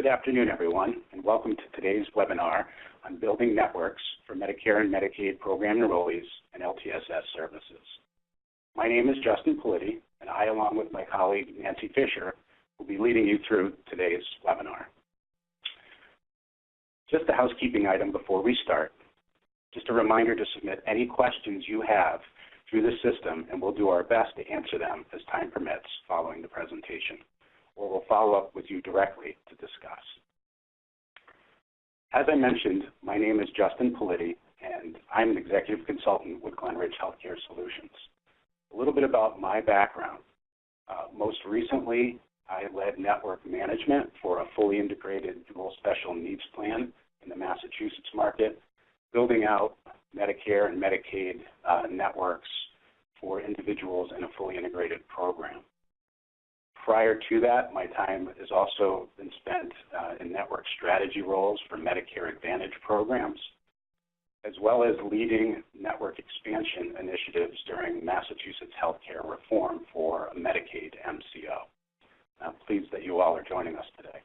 Good afternoon, everyone, and welcome to today's webinar on building networks for Medicare and Medicaid program enrollees and LTSS services. My name is Justin Politi, and I, along with my colleague Nancy Fisher, will be leading you through today's webinar. Just a housekeeping item before we start. Just a reminder to submit any questions you have through the system, and we'll do our best to answer them as time permits following the presentation, or we'll follow up with you directly to discuss. As I mentioned, my name is Justin Politi, and I'm an executive consultant with Glenridge Healthcare Solutions. A little bit about my background. Most recently, I led network management for a fully integrated dual special needs plan in the Massachusetts market, building out Medicare and Medicaid networks for individuals in a fully integrated program. Prior to that, my time has also been spent in network strategy roles for Medicare Advantage programs, as well as leading network expansion initiatives during Massachusetts healthcare reform for a Medicaid MCO. I'm pleased that you all are joining us today.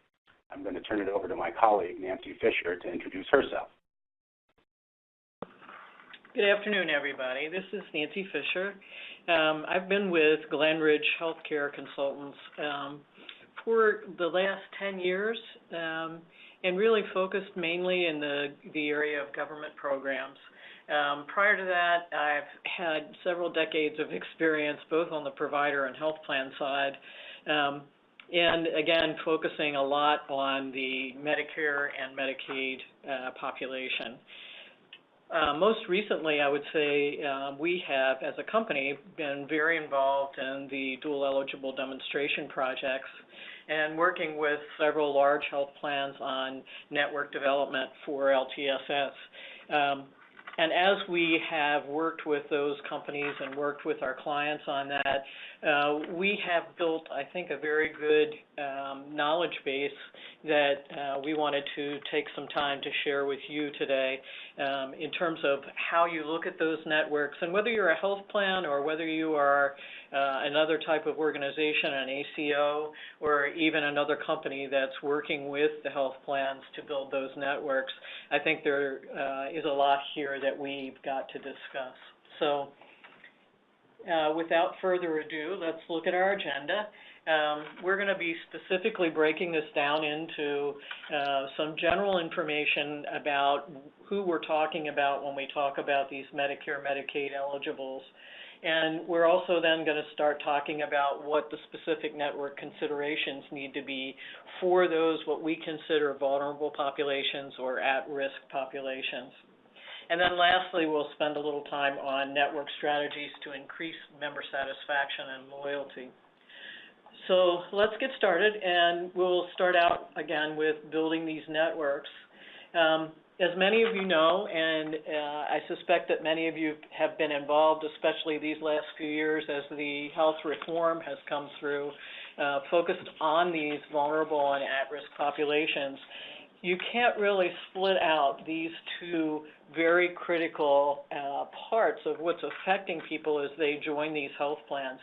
I'm going to turn it over to my colleague, Nancy Fisher, to introduce herself. Good afternoon, everybody. This is Nancy Fisher. I've been with Glenridge Healthcare Consultants for the last 10 years and really focused mainly in the area of government programs. Prior to that, I've had several decades of experience both on the provider and health plan side, and again, focusing a lot on the Medicare and Medicaid population. Most recently, I would say we have, as a company, been very involved in the dual eligible demonstration projects and working with several large health plans on network development for LTSS. And as we have worked with those companies and worked with our clients on that, we have built, I think, a very good knowledge base that we wanted to take some time to share with you today in terms of how you look at those networks, and whether you're a health plan or whether you are another type of organization, an ACO, or even another company that's working with the health plans to build those networks. I think there is a lot here that we've got to discuss. So without further ado, let's look at our agenda. We're going to be specifically breaking this down into some general information about who we're talking about when we talk about these Medicare, Medicaid eligibles. And we're also then going to start talking about what the specific network considerations need to be for those what we consider vulnerable populations or at-risk populations. And then lastly, we'll spend a little time on network strategies to increase member satisfaction and loyalty. So let's get started, and we'll start out again with building these networks. As many of you know, and I suspect that many of you have been involved, especially these last few years as the health reform has come through, focused on these vulnerable and at-risk populations, you can't really split out these two very critical parts of what's affecting people as they join these health plans.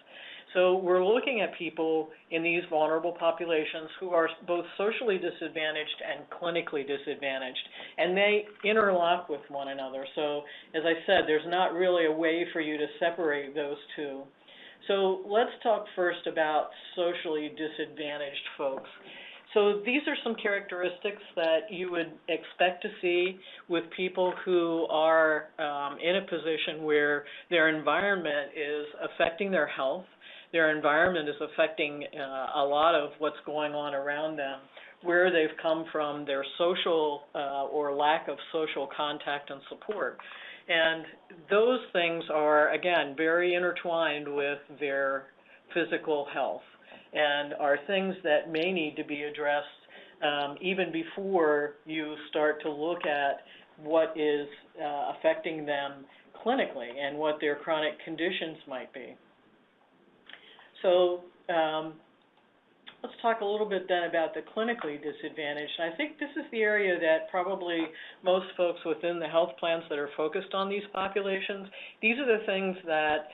So we're looking at people in these vulnerable populations who are both socially disadvantaged and clinically disadvantaged, and they interlock with one another. So as I said, there's not really a way for you to separate those two. So let's talk first about socially disadvantaged folks. So these are some characteristics that you would expect to see with people who are in a position where their environment is affecting their health. Their environment is affecting a lot of what's going on around them, where they've come from, their social or lack of social contact and support. And those things are, again, very intertwined with their physical health and are things that may need to be addressed even before you start to look at what is affecting them clinically and what their chronic conditions might be. So let's talk a little bit then about the clinically disadvantaged. I think this is the area that probably most folks within the health plans that are focused on these populations, these are the things that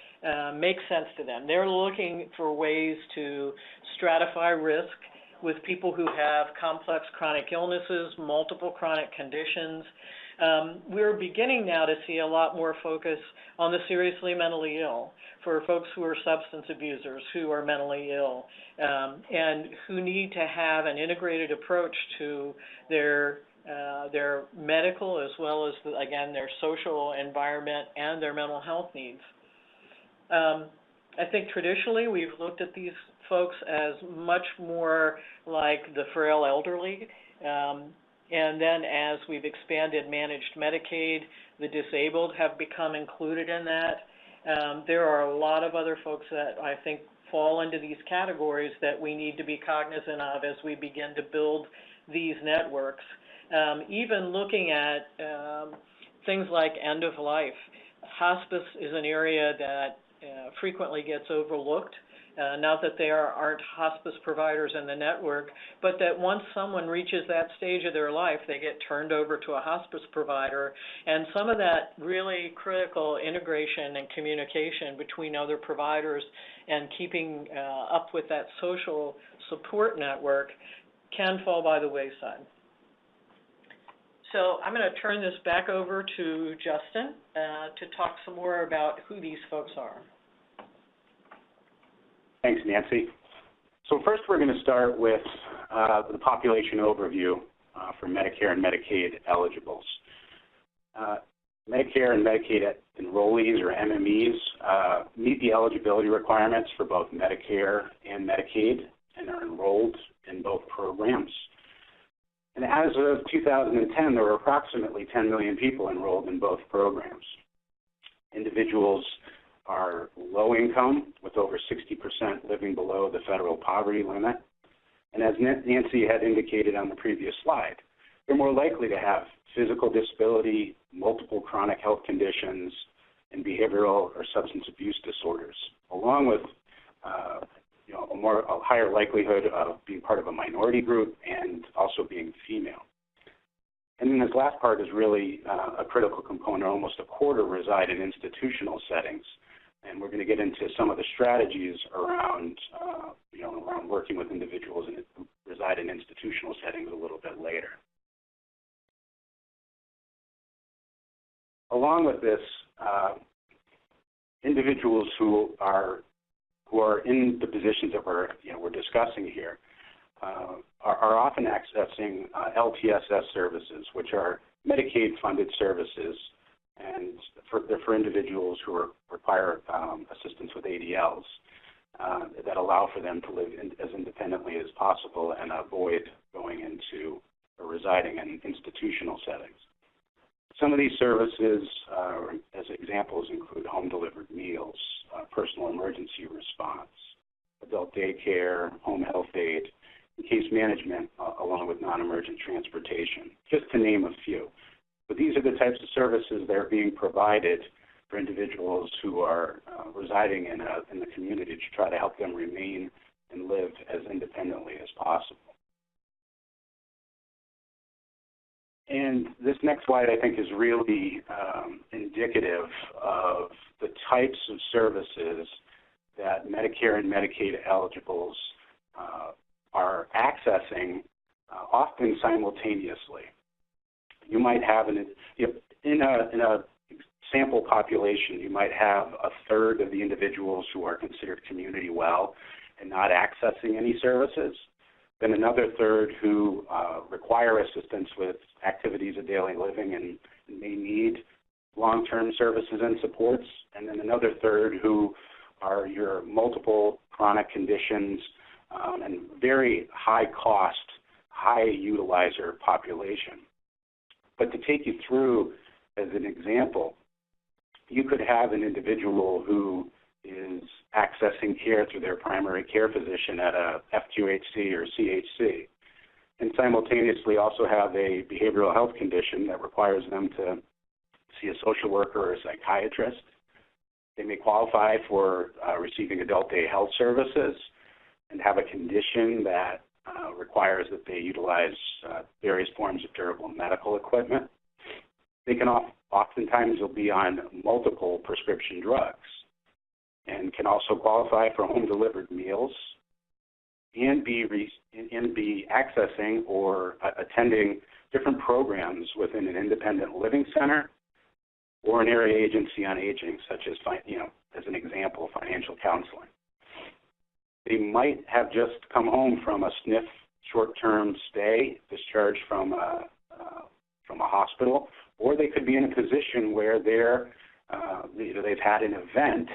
make sense to them. They're looking for ways to stratify risk with people who have complex chronic illnesses, multiple chronic conditions. We're beginning now to see a lot more focus on the seriously mentally ill, for folks who are substance abusers, who are mentally ill, and who need to have an integrated approach to their medical as well as, again, their social environment and their mental health needs. I think traditionally we've looked at these folks as much more like the frail elderly, and then as we've expanded managed Medicaid, the disabled have become included in that. There are a lot of other folks that I think fall into these categories that we need to be cognizant of as we begin to build these networks. Even looking at things like end of life. Hospice is an area that frequently gets overlooked. Not that there aren't hospice providers in the network, but that once someone reaches that stage of their life, they get turned over to a hospice provider, and some of that really critical integration and communication between other providers and keeping up with that social support network can fall by the wayside. So I'm going to turn this back over to Justin to talk some more about who these folks are. Thanks, Nancy. So first we're going to start with the population overview for Medicare and Medicaid eligibles. Medicare and Medicaid enrollees, or MMEs, meet the eligibility requirements for both Medicare and Medicaid and are enrolled in both programs. And as of 2010, there were approximately 10 million people enrolled in both programs. Individuals are low income, with over 60% living below the federal poverty limit. And as Nancy had indicated on the previous slide, they're more likely to have physical disability, multiple chronic health conditions, and behavioral or substance abuse disorders, along with a higher likelihood of being part of a minority group and also being female. And then this last part is really a critical component. Almost a quarter reside in institutional settings. And we're going to get into some of the strategies around, around working with individuals who reside in institutional settings a little bit later. Along with this, individuals who are in the positions that we're discussing here are often accessing LTSS services, which are Medicaid-funded services, and for individuals who require assistance with ADLs that allow for them to live as independently as possible and avoid going into or residing in institutional settings. Some of these services, as examples, include home-delivered meals, personal emergency response, adult daycare, home health aid, and case management, along with non-emergent transportation, just to name a few. But these are the types of services that are being provided for individuals who are residing in the community to try to help them remain and live as independently as possible. And this next slide, I think, is really indicative of the types of services that Medicare and Medicaid eligibles are accessing, often simultaneously. You might have, in a sample population, you might have a third of the individuals who are considered community well and not accessing any services. Then another third who require assistance with activities of daily living and may need long-term services and supports. And then another third who are your multiple chronic conditions and very high-cost, high-utilizer population. But to take you through, as an example, you could have an individual who is accessing care through their primary care physician at a FQHC or CHC, and simultaneously also have a behavioral health condition that requires them to see a social worker or a psychiatrist. They may qualify for receiving adult day health services and have a condition that requires that they utilize various forms of durable medical equipment. They can oftentimes will be on multiple prescription drugs and can also qualify for home-delivered meals and be accessing or attending different programs within an independent living center or an area agency on aging, such as, as an example, financial counseling. They might have just come home from a SNF short-term stay, discharged from a hospital, or they could be in a position where they've had an event,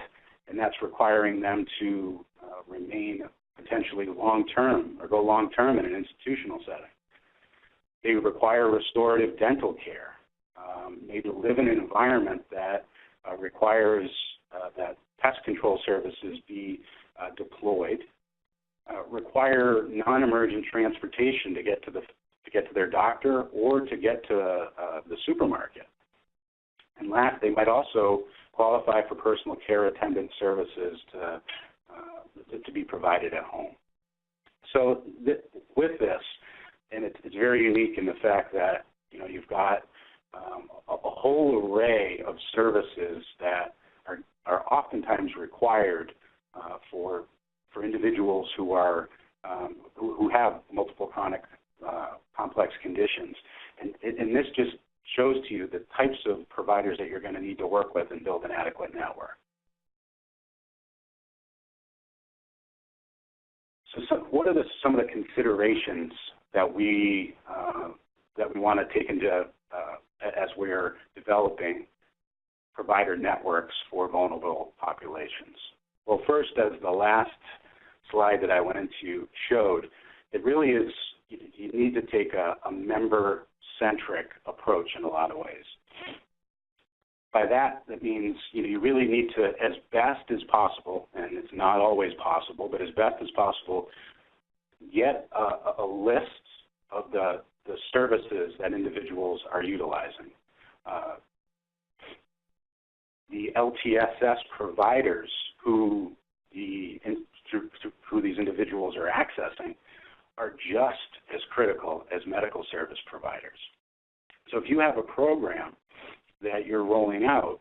and that's requiring them to remain potentially long-term or go long-term in an institutional setting. They require restorative dental care, maybe live in an environment that requires that pest control services be deployed, require non-emergent transportation to get to their doctor or to get to the supermarket. And last, they might also qualify for personal care attendant services to be provided at home. So with this, and it's very unique in the fact that you've got a whole array of services that are oftentimes required for individuals who have multiple chronic complex conditions, and this just shows to you the types of providers that you're going to need to work with and build an adequate network. So what are some of the considerations that we want to take into as we're developing provider networks for vulnerable populations? Well, first, as the last slide that I went into showed, it really is, you need to take a member-centric approach in a lot of ways. By that means you really need to, as best as possible, and it's not always possible, but as best as possible, get a list of the services that individuals are utilizing. The LTSS providers who these individuals are accessing are just as critical as medical service providers. So if you have a program that you're rolling out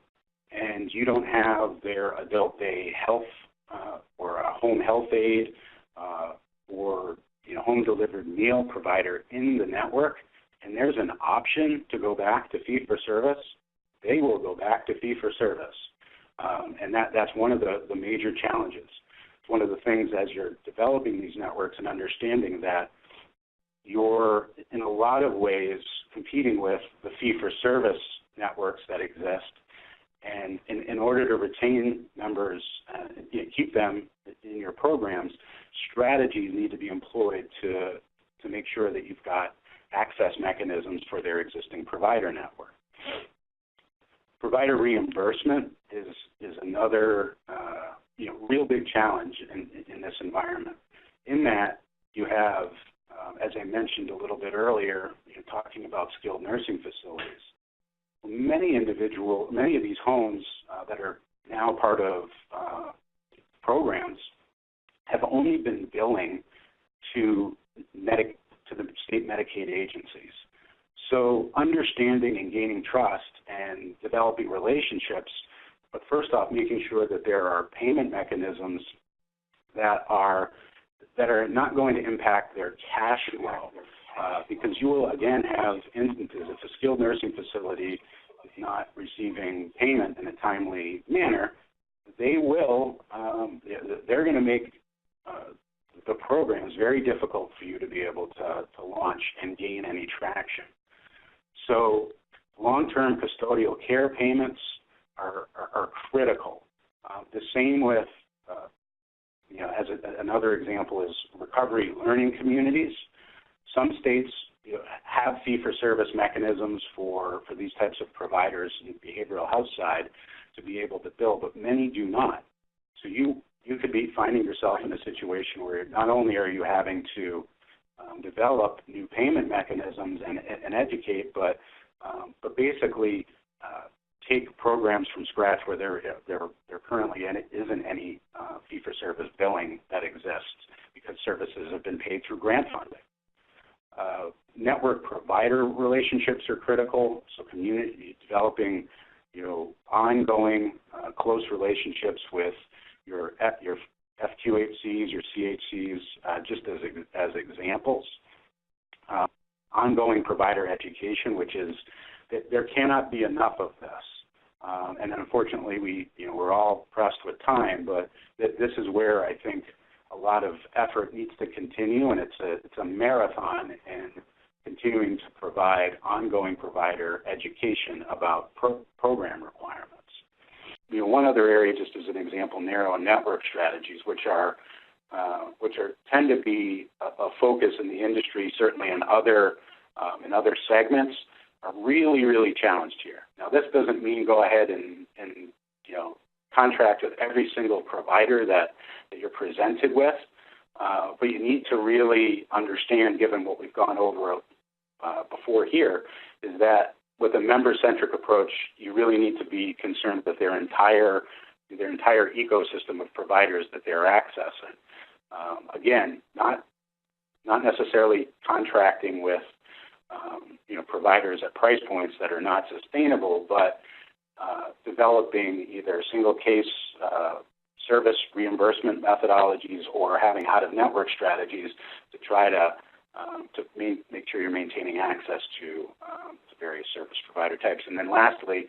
and you don't have their adult day health or a home health aide or home delivered meal provider in the network, and there's an option to go back to fee-for-service, they will go back to fee-for-service. And that's one of the major challenges. It's one of the things as you're developing these networks and understanding that you're, in a lot of ways, competing with the fee-for-service networks that exist. And in order to retain members, keep them in your programs, strategies need to be employed to make sure that you've got access mechanisms for their existing provider network. Provider reimbursement is another real big challenge in this environment. In that you have, as I mentioned a little bit earlier, talking about skilled nursing facilities. Many of these homes that are now part of programs have only been billing to the state Medicaid agencies. So understanding and gaining trust and developing relationships, but first off, making sure that there are payment mechanisms that are not going to impact their cash flow, because you will again have instances if a skilled nursing facility is not receiving payment in a timely manner, they're going to make the programs very difficult for you to be able to launch and gain any traction. So long-term custodial care payments are critical. The same with, another example is recovery learning communities. Some states have fee-for-service mechanisms for these types of providers in the behavioral health side to be able to bill, but many do not. So you could be finding yourself in a situation where not only are you having to develop new payment mechanisms and educate, but basically take programs from scratch where there currently isn't any fee-for-service billing that exists because services have been paid through grant funding. Network provider relationships are critical, so developing ongoing close relationships with your FQHCs, your CHCs, just as examples. Ongoing provider education, which is that there cannot be enough of this. And unfortunately, we're all pressed with time, but this is where I think a lot of effort needs to continue, and it's a marathon in continuing to provide ongoing provider education about program requirements. One other area, just as an example, narrow network strategies, which tend to be a focus in the industry, certainly in other segments, are really, really challenged here. Now, this doesn't mean go ahead and contract with every single provider that you're presented with, but you need to really understand, given what we've gone over before here, is that with a member-centric approach, you really need to be concerned with their entire ecosystem of providers that they're accessing. Again, not necessarily contracting with providers at price points that are not sustainable, but developing either single case service reimbursement methodologies or having out-of-network strategies to try to make sure you're maintaining access to various service provider types. And then lastly,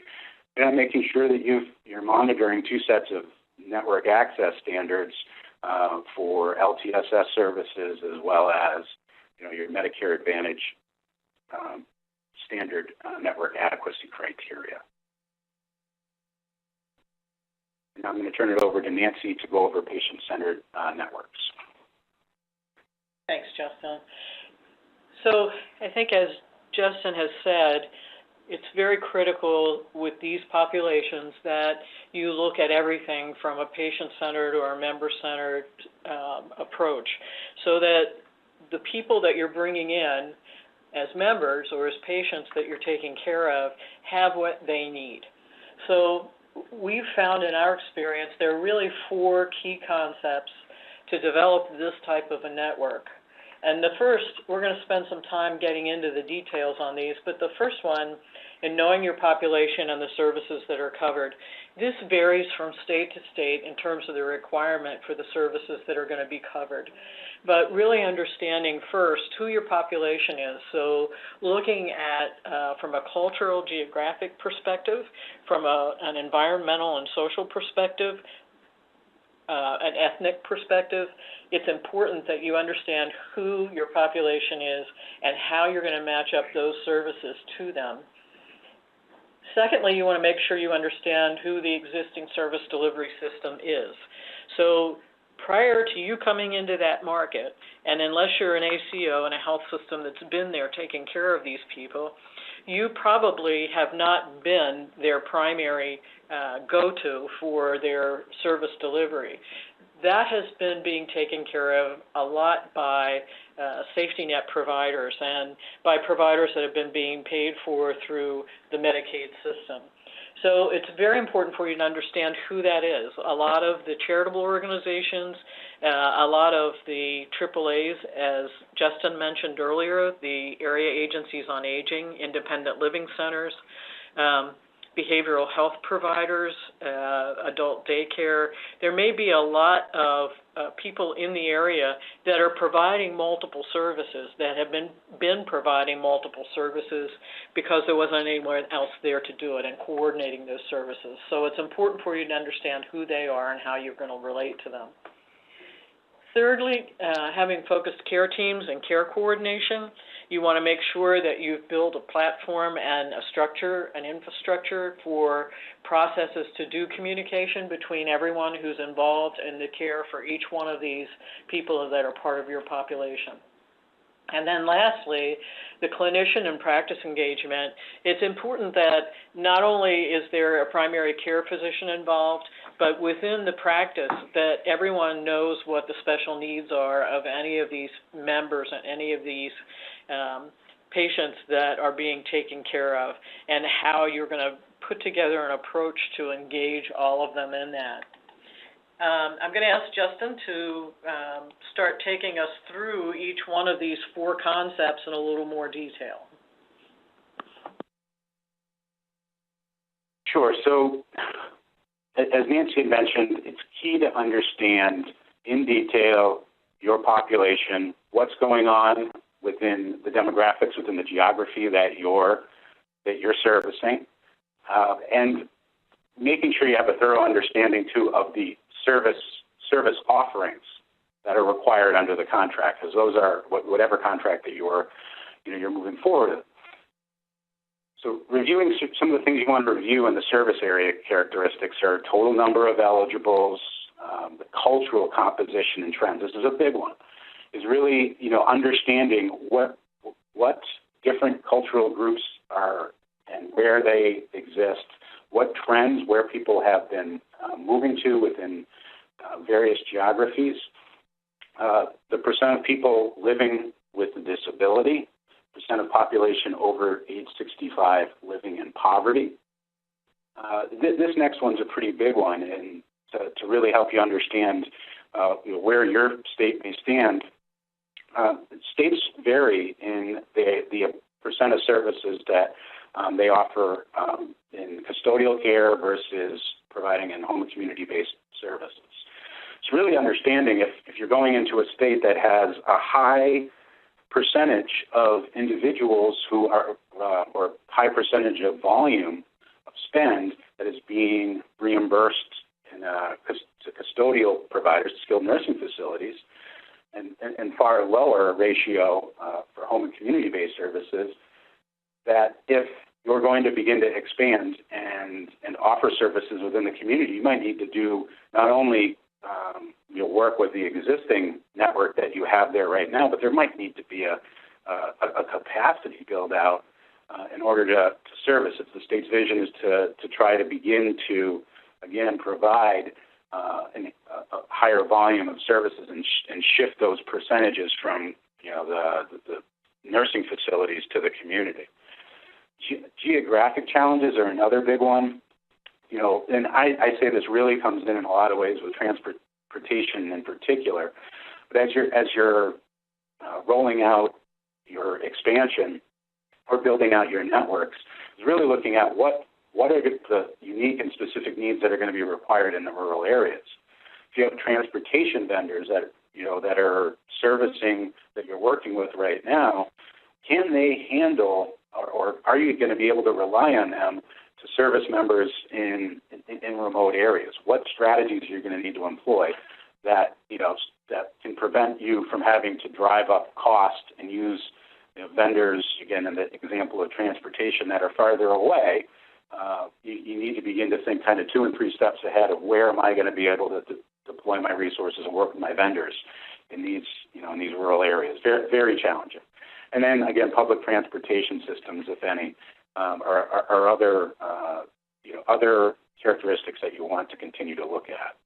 making sure that you're monitoring two sets of network access standards for LTSS services, as well as your Medicare Advantage standard network adequacy criteria. And I'm going to turn it over to Nancy to go over patient-centered networks. Thanks, Justin. So I think, as Justin has said, it's very critical with these populations that you look at everything from a patient-centered or a member-centered approach, so that the people that you're bringing in as members or as patients that you're taking care of have what they need. So we've found in our experience there are really four key concepts to develop this type of a network. And the first, we're going to spend some time getting into the details on these, but the first one, in knowing your population and the services that are covered, this varies from state to state in terms of the requirement for the services that are going to be covered. But really understanding first who your population is. So looking at, from a cultural, geographic perspective, from an environmental and social perspective, an ethnic perspective, it's important that you understand who your population is and how you're going to match up those services to them. Secondly, you want to make sure you understand who the existing service delivery system is. So prior to you coming into that market, and unless you're an ACO and a health system that's been there taking care of these people, you probably have not been their primary go-to for their service delivery. That has been being taken care of a lot by safety net providers and by providers that have been being paid for through the Medicaid system. So it's very important for you to understand who that is. A lot of the charitable organizations, a lot of the AAAs, as Justin mentioned earlier, the area agencies on aging, independent living centers, behavioral health providers, adult daycare. There may be a lot of people in the area that are providing multiple services, that have been providing multiple services because there wasn't anyone else there to do it and coordinating those services. So it's important for you to understand who they are and how you're going to relate to them. Thirdly, having focused care teams and care coordination, you want to make sure that you've built a platform and a structure, an infrastructure for processes to do communication between everyone who's involved in the care for each one of these people that are part of your population. And then lastly, the clinician and practice engagement. It's important that not only is there a primary care physician involved, but within the practice that everyone knows what the special needs are of any of these members and any of these patients that are being taken care of, and how you're going to put together an approach to engage all of them in that. I'm going to ask Justin to start taking us through each one of these four concepts in a little more detail. Sure. So, as Nancy mentioned, it's key to understand in detail your population, what's going on within the demographics, within the geography that you're servicing, and making sure you have a thorough understanding too of the service offerings that are required under the contract, because those are whatever contract that you're moving forward with. So reviewing some of the things you want to review in the service area characteristics are total number of eligibles, the cultural composition and trends. This is a big one. Is really understanding what different cultural groups are and where they exist, what trends, where people have been moving to within various geographies, the percent of people living with a disability, percent of population over age 65 living in poverty. This next one's a pretty big one, and to really help you understand where your state may stand. States vary in the percent of services that they offer in custodial care versus providing in home and community-based services. It's really understanding if you're going into a state that has a high percentage of individuals who are, or high percentage of volume of spend that is being reimbursed to custodial providers, skilled nursing facilities, and far lower ratio for home and community-based services, that if you're going to begin to expand and offer services within the community, you might need to do not only work with the existing network that you have there right now, but there might need to be a capacity build out in order to service. If the state's vision is to try to begin to, again, provide a higher volume of services and shift those percentages from the nursing facilities to the community. Geographic challenges are another big one. And I say this really comes in a lot of ways with transportation in particular. But as you're rolling out your expansion or building out your networks, is really looking at what are the unique and specific needs that are going to be required in the rural areas. If you have transportation vendors that are servicing that you're working with right now, can they handle or are you going to be able to rely on them to service members in remote areas? What strategies are you going to need to employ that that can prevent you from having to drive up cost and use vendors, again, in the example of transportation, that are farther away? You need to begin to think kind of 2 and 3 steps ahead of where am I going to be able to deploy my resources and work with my vendors in these rural areas. Very, very challenging. And then again, public transportation systems, if any, are other other characteristics that you want to continue to look at.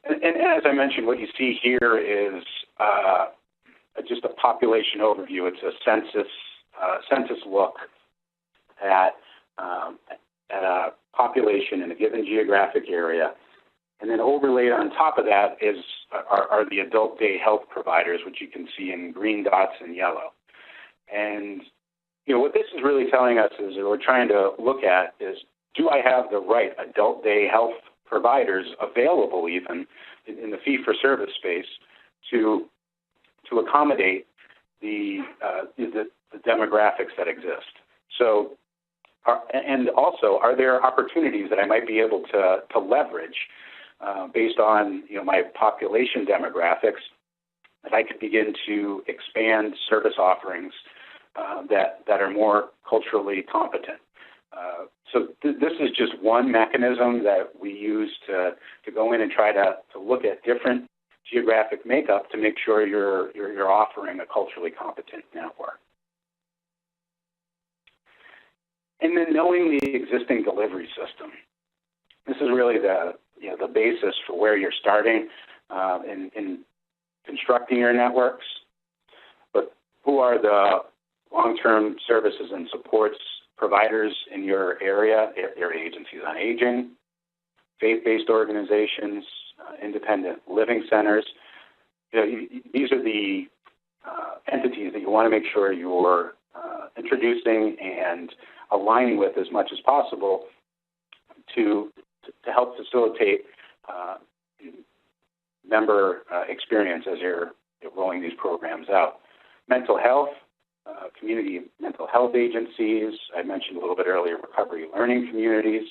And as I mentioned, what you see here is just a population overview. It's a census look at a population in a given geographic area. And then overlaid on top of that are the adult day health providers, which you can see in green dots and yellow. And what this is really telling us is, or we're trying to look at, is do I have the right adult day health providers available even in the fee-for-service space to accommodate the demographics that exist? So, and also, are there opportunities that I might be able to leverage based on my population demographics, that I could begin to expand service offerings that are more culturally competent? So this is just one mechanism that we use to go in and try to look at different geographic makeup to make sure you're offering a culturally competent network. And then knowing the existing delivery system. This is really the basis for where you're starting in constructing your networks. But who are the long-term services and supports providers in your area agencies on aging, faith-based organizations, independent living centers? These are the entities that you want to make sure you're introducing and aligning with as much as possible to help facilitate member experience as you're rolling these programs out. Mental health, community mental health agencies, I mentioned a little bit earlier, recovery learning communities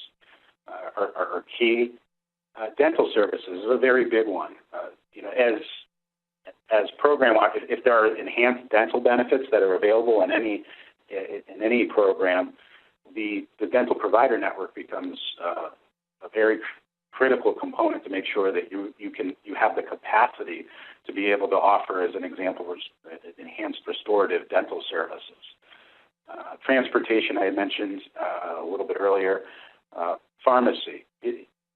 are key. Dental services is a very big one. As program, if there are enhanced dental benefits that are available in any program, the dental provider network becomes a very critical component to make sure that you have the capacity to be able to offer, as an example, enhanced restorative dental services. Transportation, I had mentioned a little bit earlier. Pharmacy,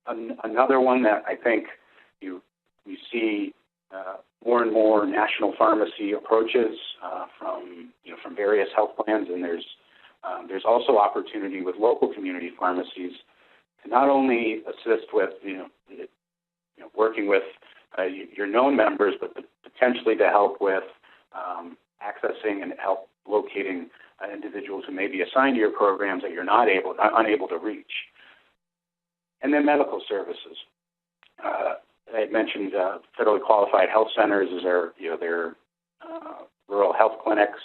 another one that I think we see more and more national pharmacy approaches from various health plans, and there's also opportunity with local community pharmacies to not only assist with working with your known members, but potentially to help with accessing and help locating individuals who may be assigned to your programs that you're unable to reach. And then medical services. I had mentioned federally qualified health centers as their rural health clinics,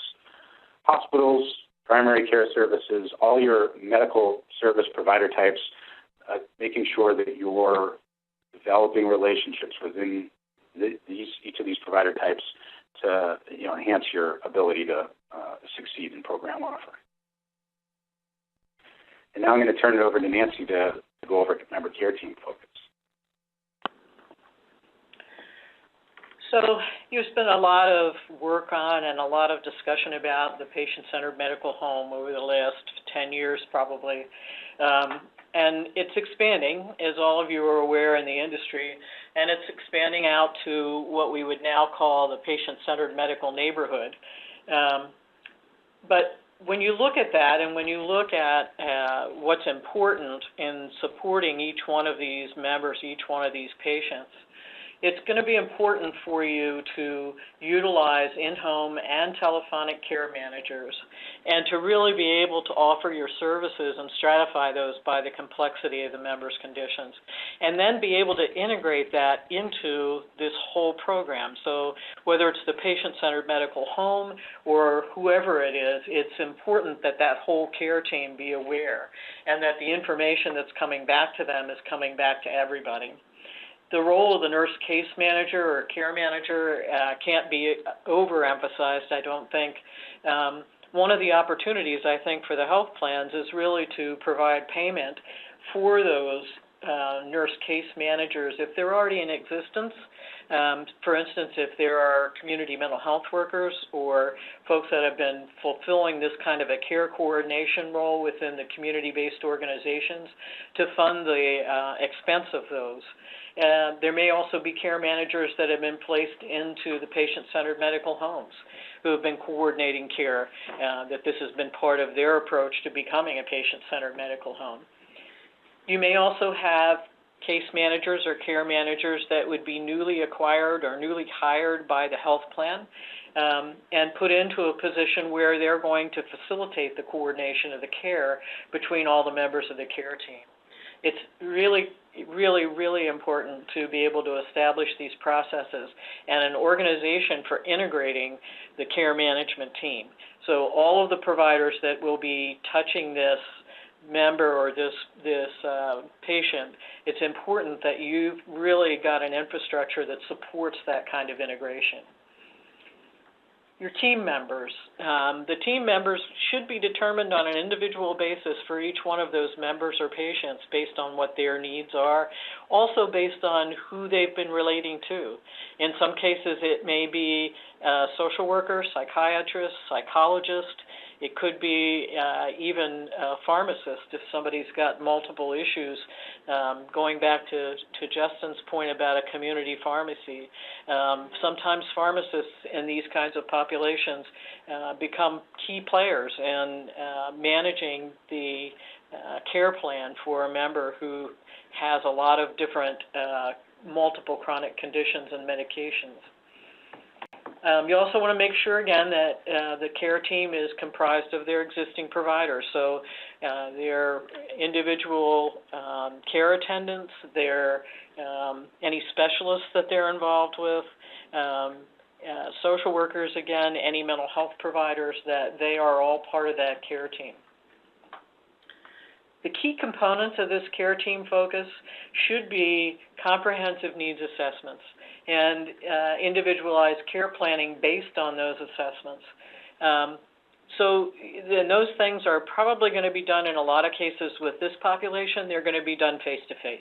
hospitals, primary care services, all your medical service provider types, making sure that you're developing relationships within each of these provider types to enhance your ability to succeed in program offering. And now I'm going to turn it over to Nancy to go over member care team focus. So you spent a lot of work on and a lot of discussion about the patient-centered medical home over the last 10 years probably. And it's expanding, as all of you are aware in the industry, and it's expanding out to what we would now call the patient-centered medical neighborhood. But when you look at that and when you look at what's important in supporting each one of these members, each one of these patients, it's going to be important for you to utilize in-home and telephonic care managers and to really be able to offer your services and stratify those by the complexity of the member's conditions, and then be able to integrate that into this whole program. So whether it's the patient-centered medical home or whoever it is, it's important that that whole care team be aware and that the information that's coming back to them is coming back to everybody. The role of the nurse case manager or care manager can't be overemphasized, I don't think. One of the opportunities, I think, for the health plans is really to provide payment for those nurse case managers if they're already in existence. For instance, if there are community mental health workers or folks that have been fulfilling this kind of a care coordination role within the community-based organizations, to fund the expense of those. There may also be care managers that have been placed into the patient-centered medical homes who have been coordinating care, that this has been part of their approach to becoming a patient-centered medical home. You may also have case managers or care managers that would be newly acquired or newly hired by the health plan and put into a position where they're going to facilitate the coordination of the care between all the members of the care team. It's really important to be able to establish these processes and an organization for integrating the care management team. So all of the providers that will be touching this member or this patient, it's important that you've really got an infrastructure that supports that kind of integration. Your team members. The team members should be determined on an individual basis for each one of those members or patients based on what their needs are, also based on who they've been relating to. In some cases, it may be a social worker, psychiatrist, psychologist. It could be even a pharmacist if somebody's got multiple issues. Going back to Justin's point about a community pharmacy, sometimes pharmacists in these kinds of populations become key players in managing the care plan for a member who has a lot of different multiple chronic conditions and medications. You also want to make sure, again, that the care team is comprised of their existing providers. So their individual care attendants, their any specialists that they're involved with, social workers, again, any mental health providers, that they are all part of that care team. The key components of this care team focus should be comprehensive needs assessments and individualized care planning based on those assessments. So those things are probably going to be done in a lot of cases with this population. They're going to be done face-to-face.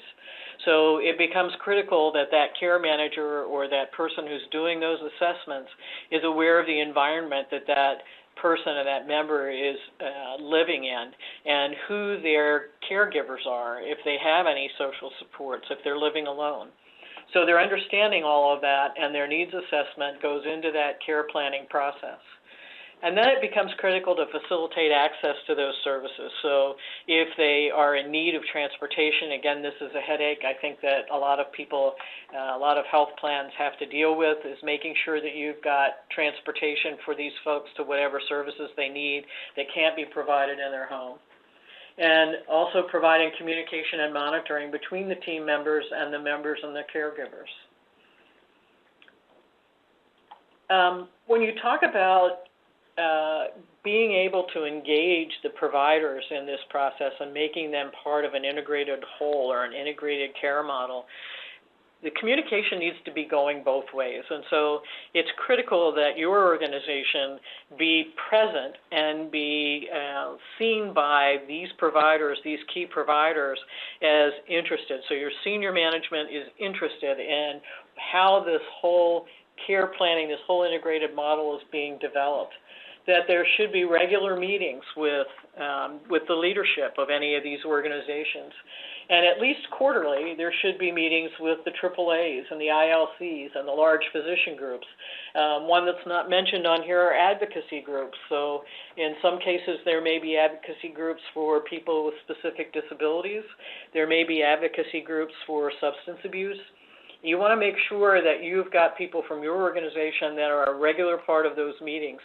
So it becomes critical that that care manager or that person who's doing those assessments is aware of the environment that that person or that member is living in and who their caregivers are, if they have any social supports, if they're living alone. So they're understanding all of that, and their needs assessment goes into that care planning process. And then it becomes critical to facilitate access to those services. So if they are in need of transportation, again, this is a headache I think that a lot of people, a lot of health plans have to deal with, is making sure that you've got transportation for these folks to whatever services they need that can't be provided in their home. And also providing communication and monitoring between the team members and the members and the caregivers. When you talk about being able to engage the providers in this process and making them part of an integrated whole or an integrated care model, the communication needs to be going both ways. And so it's critical that your organization be present and be seen by these providers, these key providers, as interested. So your senior management is interested in how this whole care planning, this whole integrated model is being developed. That there should be regular meetings with the leadership of any of these organizations. And at least quarterly, there should be meetings with the AAAs and the ILCs and the large physician groups. One that's not mentioned on here are advocacy groups. So in some cases, there may be advocacy groups for people with specific disabilities. There may be advocacy groups for substance abuse. You want to make sure that you've got people from your organization that are a regular part of those meetings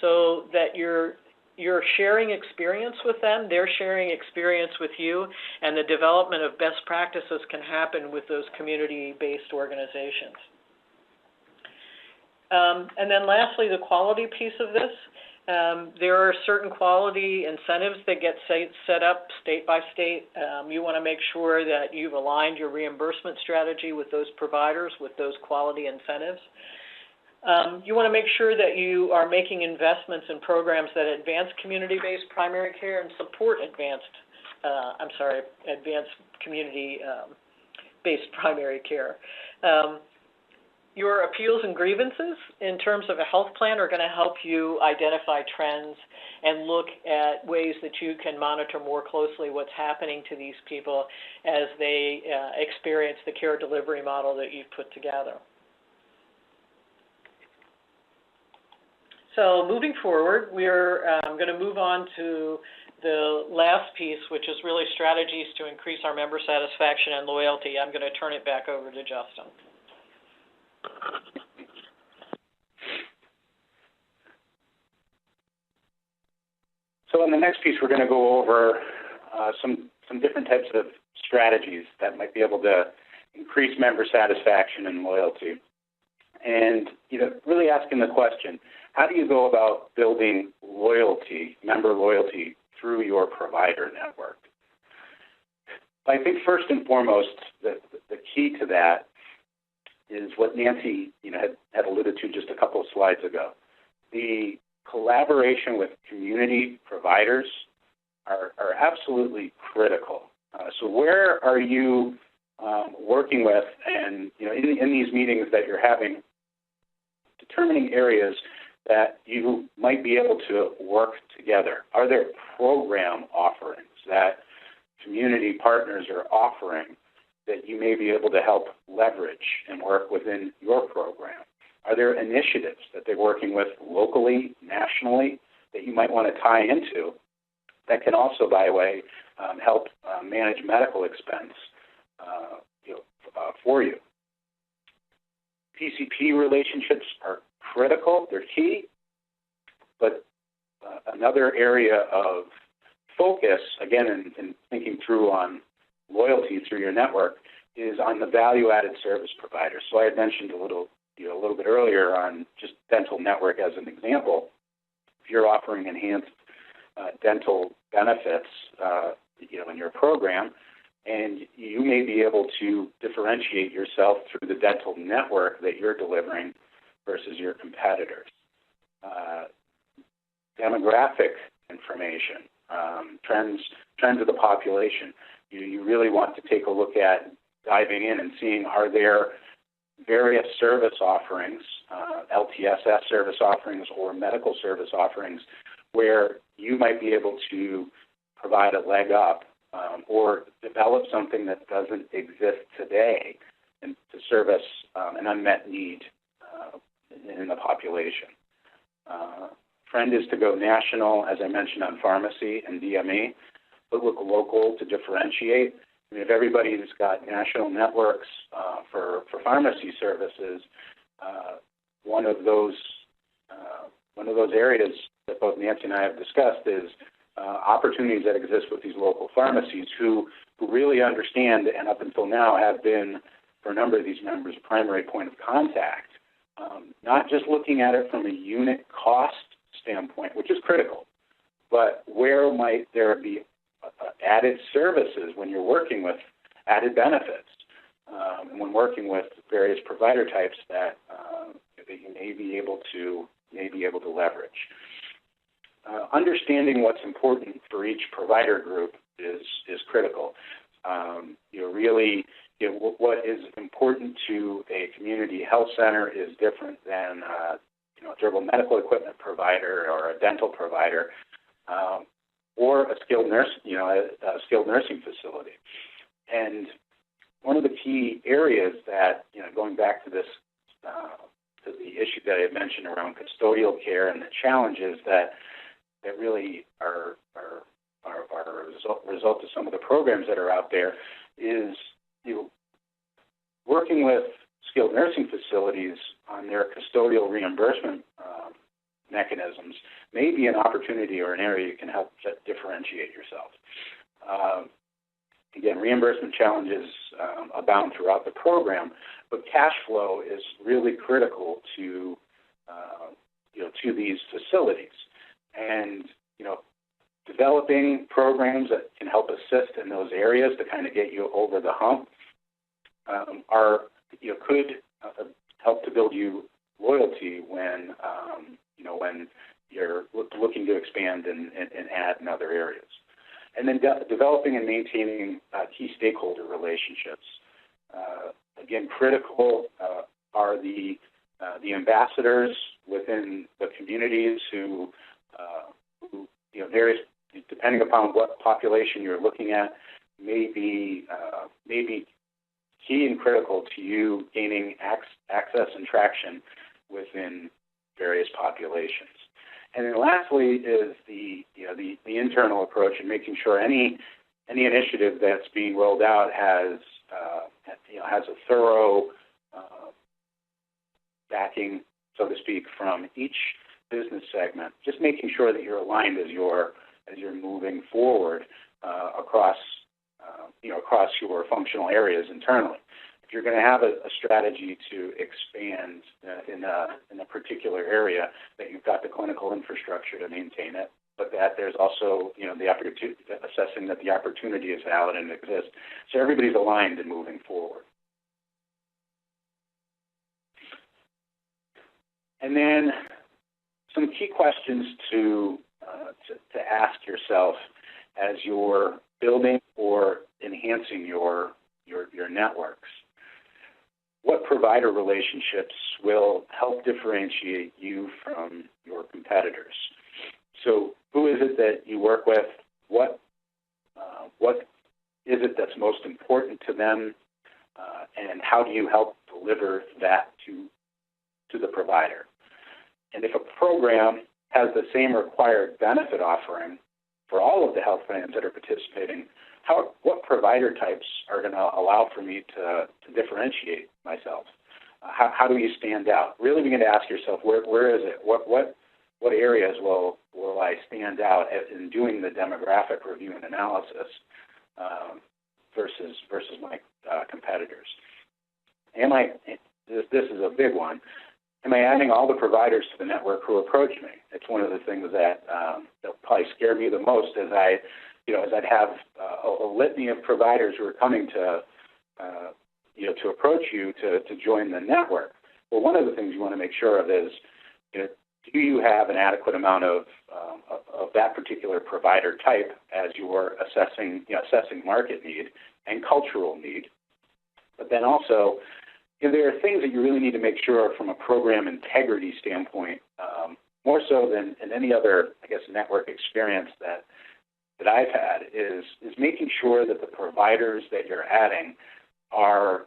so that you're sharing experience with them, they're sharing experience with you, and the development of best practices can happen with those community-based organizations. And then lastly, the quality piece of this. There are certain quality incentives that get set up state by state. You want to make sure that you've aligned your reimbursement strategy with those providers, with those quality incentives. You want to make sure that you are making investments in programs that advance community-based primary care and support advanced community-based primary care. Your appeals and grievances in terms of a health plan are going to help you identify trends and look at ways that you can monitor more closely what's happening to these people as they experience the care delivery model that you've put together. So moving forward, we're going to move on to the last piece, which is really strategies to increase our member satisfaction and loyalty. I'm going to turn it back over to Justin. So in the next piece, we're going to go over some different types of strategies that might be able to increase member satisfaction and loyalty. And really asking the question, how do you go about building loyalty, member loyalty, through your provider network? I think first and foremost, the key to that is what Nancy had alluded to just a couple of slides ago. The collaboration with community providers are absolutely critical. So where are you working with, and in these meetings that you're having, determining areas that you might be able to work together? Are there program offerings that community partners are offering that you may be able to help leverage and work within your program? Are there initiatives that they're working with locally, nationally, that you might want to tie into that can also, by the way, help manage medical expense for you? PCP relationships are critical, they're key, but another area of focus, again, in thinking through on loyalty through your network, is on the value-added service providers. So I had mentioned a little bit earlier on just dental network as an example. If you're offering enhanced dental benefits, in your program, and you may be able to differentiate yourself through the dental network that you're delivering versus your competitors. Demographic information, trends of the population. You really want to take a look at diving in and seeing, are there various service offerings, LTSS service offerings or medical service offerings, where you might be able to provide a leg up or develop something that doesn't exist today and to service an unmet need in the population. Trend is to go national, as I mentioned, on pharmacy and DME, but look local to differentiate. I mean, if everybody's got national networks for pharmacy services, one of those areas that both Nancy and I have discussed is opportunities that exist with these local pharmacies who really understand and up until now have been, for a number of these members, a primary point of contact. Not just looking at it from a unit cost standpoint, which is critical, but where might there be added services when you're working with added benefits, and when working with various provider types that you may be able to leverage. Understanding what's important for each provider group is critical. What is important to a community health center is different than a durable medical equipment provider or a dental provider, or a skilled nursing facility. And one of the key areas that, going back to this, to the issue that I had mentioned around custodial care and the challenges that really are a result of some of the programs that are out there, is working with skilled nursing facilities on their custodial reimbursement mechanisms may be an opportunity or an area you can help differentiate yourself. Again, reimbursement challenges abound throughout the program, but cash flow is really critical to these facilities. And developing programs that can help assist in those areas to kind of get you over the hump could help to build you loyalty when you're looking to expand and add in other areas. And then developing and maintaining key stakeholder relationships. Again, critical are the ambassadors within the communities who various, depending upon what population you're looking at, may be key and critical to you gaining access and traction within various populations. And then lastly is the internal approach and making sure any initiative that's being rolled out has a thorough backing, so to speak, from each business segment. Just making sure that you're aligned as you're moving forward across your functional areas internally. If you're going to have a strategy to expand in a particular area, that you've got the clinical infrastructure to maintain it, but that there's also the opportunity, assessing that the opportunity is valid and exists, so everybody's aligned and moving forward. And then some key questions to ask yourself as you're building or enhancing your networks. What provider relationships will help differentiate you from your competitors? So who is it that you work with? What is it that's most important to them? And how do you help deliver that to the provider? And if a program has the same required benefit offering for all of the health plans that are participating, what provider types are going to allow for me to differentiate myself? how do you stand out? Really begin to ask yourself, where is it? What areas will I stand out in doing the demographic review and analysis versus my competitors? This is a big one. Am I adding all the providers to the network who approach me? It's one of the things that probably scare me the most as I'd have a litany of providers who are coming to approach you to join the network. Well, one of the things you want to make sure of is, do you have an adequate amount of that particular provider type as you're assessing market need and cultural need? But then also, there are things that you really need to make sure from a program integrity standpoint, more so than in any other, network experience that I've had, is making sure that the providers that you're adding are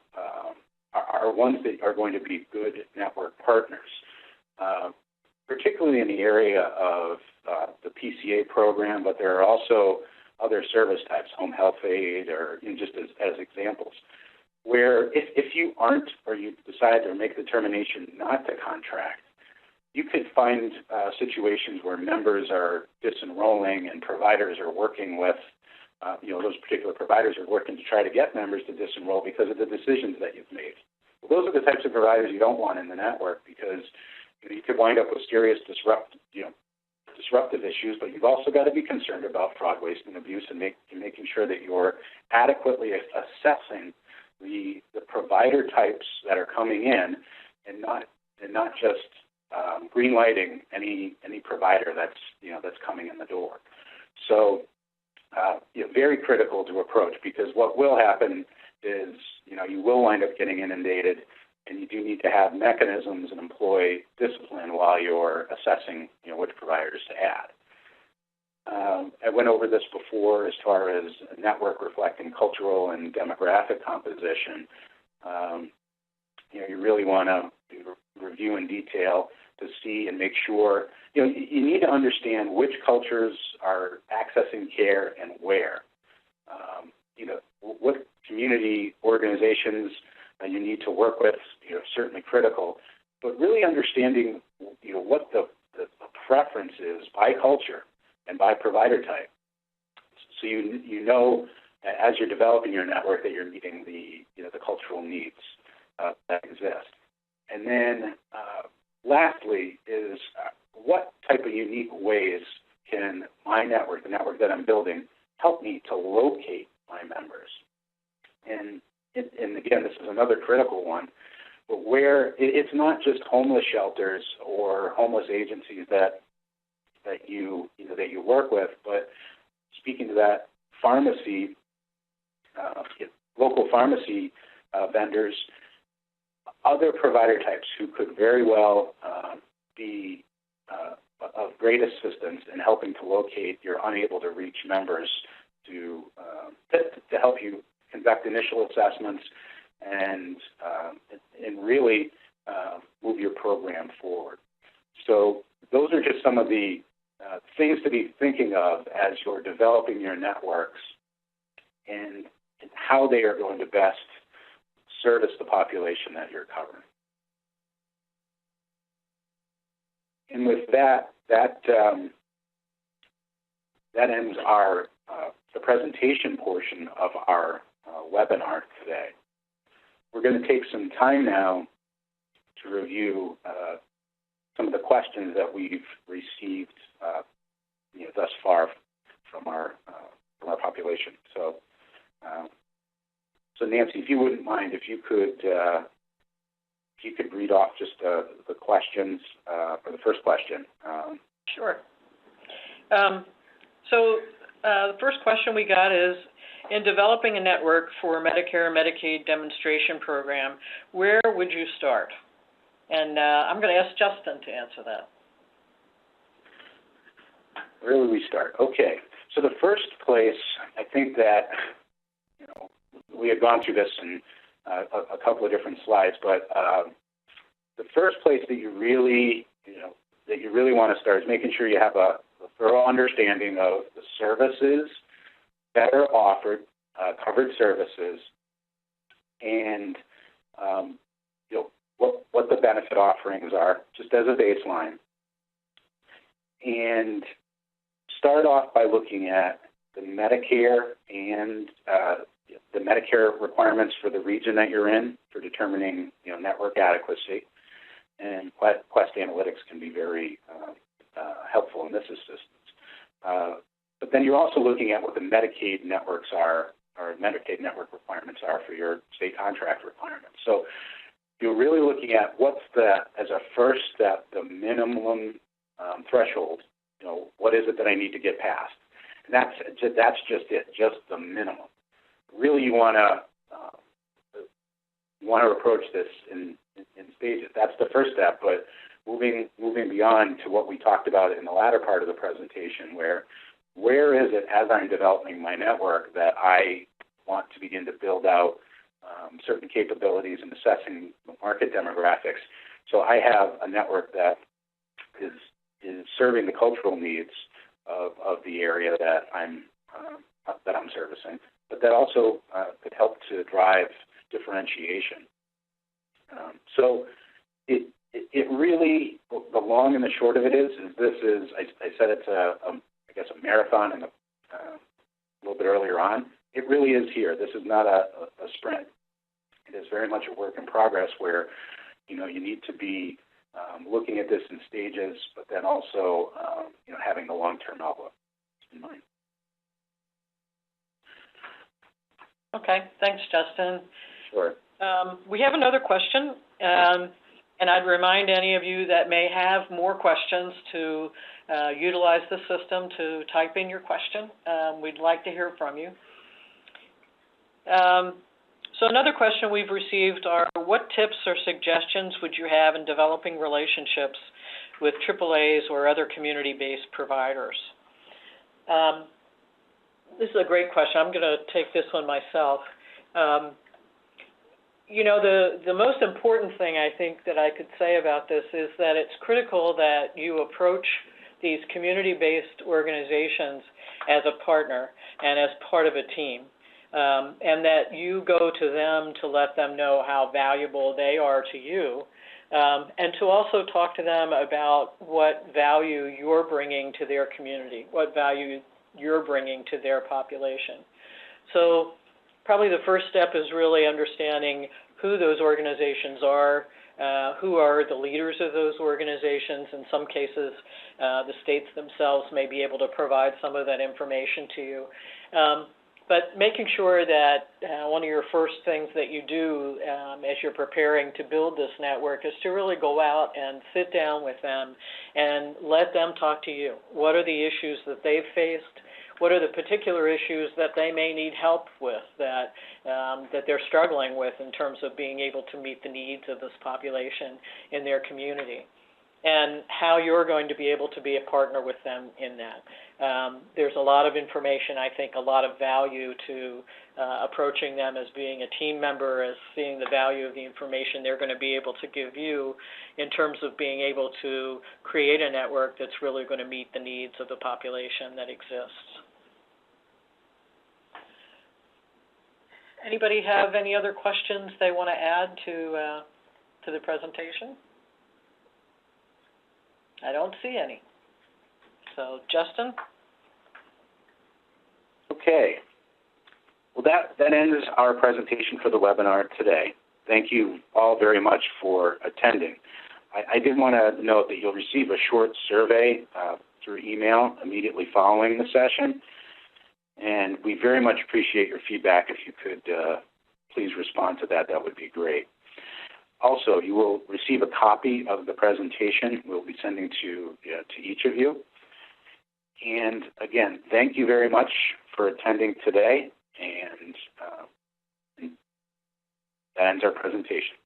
ones that are going to be good network partners, particularly in the area of the PCA program, but there are also other service types, home health aid, or just as examples, where if you aren't, or you decide to make the determination not to contract, you could find situations where members are disenrolling and providers are working with, those particular providers are working to try to get members to disenroll because of the decisions that you've made. Well, those are the types of providers you don't want in the network, because you could wind up with serious disruptive issues, but you've also got to be concerned about fraud, waste, and abuse, and making sure that you're adequately assessing the provider types that are coming in, and not just greenlighting any provider that's coming in the door. So very critical to approach, because what will happen is you will wind up getting inundated, and you do need to have mechanisms and employ discipline while you're assessing which providers to add. I went over this before as far as a network reflecting cultural and demographic composition. You really want to review in detail to see and make sure, you need to understand which cultures are accessing care and where. What community organizations you need to work with, certainly critical, but really understanding, what the preference is by culture and by provider type. So as you're developing your network, that you're meeting the cultural needs that exist. And then lastly is what type of unique ways can my network, the network that I'm building, help me to locate my members? And again, this is another critical one, but where it's not just homeless shelters or homeless agencies that you work with, but speaking to that, pharmacy, local pharmacy vendors, other provider types who could very well be of great assistance in helping to locate your unable to reach members to help you conduct initial assessments and really move your program forward. So those are just some of the things to be thinking of as you're developing your networks and how they are going to best service the population that you're covering. And with that ends our the presentation portion of our webinar today. We're going to take some time now to review some of the questions that we've received thus far from our population. So Nancy, if you wouldn't mind, if you could read off just the questions for the first question. Sure. The first question we got is, in developing a network for Medicare and Medicaid demonstration program, where would you start? And I'm going to ask Justin to answer that. Where would we start? Okay. So the first place, I think that, we had gone through this in a couple of different slides, but the first place that you really want to start is making sure you have a thorough understanding of the services that are offered, covered services, and what the benefit offerings are, just as a baseline, and start off by looking at the Medicare and the Medicare requirements for the region that you're in for determining, network adequacy. And Quest Analytics can be very helpful in this assistance. But then you're also looking at what the Medicaid networks are, or Medicaid network requirements are for your state contract requirements. So you're really looking at what's as a first step, the minimum threshold. What is it that I need to get past? And that's just it, just the minimum. Really, you want to approach this in stages. That's the first step, but moving beyond to what we talked about in the latter part of the presentation, where is it as I'm developing my network that I want to begin to build out certain capabilities in assessing market demographics. So I have a network that is serving the cultural needs of the area that I'm servicing, but that also could help to drive differentiation. So it really, the long and the short of it is I said it's a marathon and a little bit earlier on. It really is here. This is not a sprint. It is very much a work in progress where, you need to be looking at this in stages, but then also, having the long-term outlook in mind. Okay, thanks, Justin. Sure. We have another question, and I'd remind any of you that may have more questions to utilize the system to type in your question. We'd like to hear from you. So another question we've received are, what tips or suggestions would you have in developing relationships with AAAs or other community-based providers? This is a great question. I'm going to take this one myself. The most important thing I think that I could say about this is that it's critical that you approach these community-based organizations as a partner and as part of a team. And that you go to them to let them know how valuable they are to you, and to also talk to them about what value you're bringing to their community, what value you're bringing to their population. So probably the first step is really understanding who those organizations are, who are the leaders of those organizations. In some cases, the states themselves may be able to provide some of that information to you. But making sure that one of your first things that you do as you're preparing to build this network is to really go out and sit down with them and let them talk to you. What are the issues that they've faced? What are the particular issues that they may need help with, that they're struggling with in terms of being able to meet the needs of this population in their community? And how you're going to be able to be a partner with them in that. There's a lot of information, I think, a lot of value to approaching them as being a team member, as seeing the value of the information they're going to be able to give you in terms of being able to create a network that's really going to meet the needs of the population that exists. Anybody have any other questions they want to add to the presentation? I don't see any. So, Justin? Okay. Well, that ends our presentation for the webinar today. Thank you all very much for attending. I did want to note that you'll receive a short survey through email immediately following the session, and we very much appreciate your feedback. If you could please respond to that, that would be great. Also, you will receive a copy of the presentation we'll be sending to each of you. And again, thank you very much for attending today, and that ends our presentation.